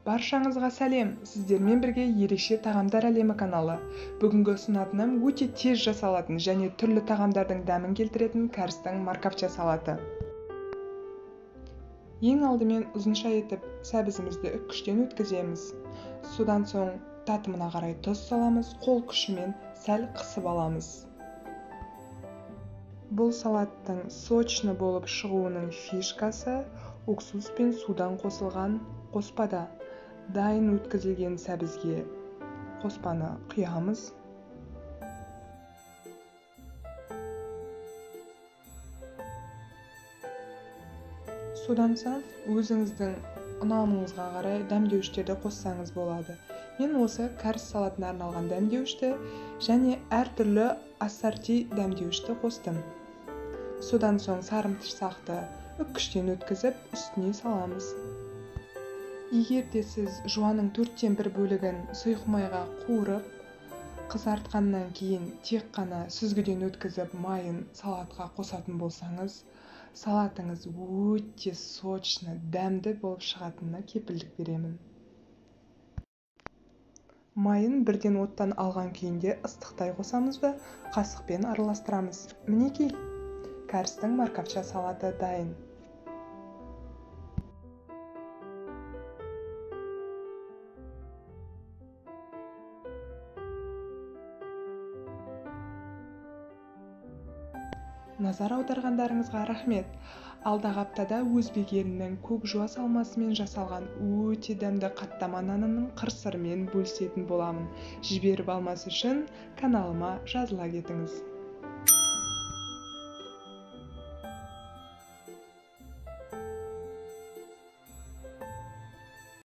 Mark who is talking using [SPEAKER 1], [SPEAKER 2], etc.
[SPEAKER 1] Баршаңызға сәлем, сіздермен бірге ерекше тағамдар әлемі каналы. Бүгінгі ұсынатыным өте тез жасалатын және түрлі тағамдардың дәмін келтіретін кәрістің марковча салаты. Ең алдымен ұзынша етіп сәбізімізді үккіштен өткіземіз. Содан соң татымына қарай тұз саламыз, қол күшімен сәл қысып аламыз. Бұл салаттың сочны болып шығуының фишкасы уксус пен судан қосылған қоспада. Дайын өткізілген сәбізге қоспаны құямыз. Содан соң өзіңіздің ұнамыңызға қарай дәмдеуіштерді қоссаңыз болады. Мен осы кәріс салатына арналған дәмдеуішті және әртүрлі ассорти дәмдеуішті қостым. Содан соң сарымсақты үккіштен өткізіп үстіне саламыз. Егер де сіз жуаның 1/4 бөлігін сұйық майға қуырып, қызартқаннан кейін тек қана сүзгіден өткізіп майын салатқа қосатын болсаңыз, салатыңыз өте сочны, дәмді болып шығатынына кепілдік беремін. Майын бірден оттан алған күйінде ыстықтай қосамыз да қасықпен араластырамыз. Мінекей, кәрістің марковча салаты дайын. Назар аударғандарыңызға рахмет. Алдағы аптада өзбек елінің көкжуас алмасымен жасалған өте дәмді қаттама нанының қыр-сырымен бөлісетін боламын. Жіберіп алмас үшін каналыма жазыла кетіңіз.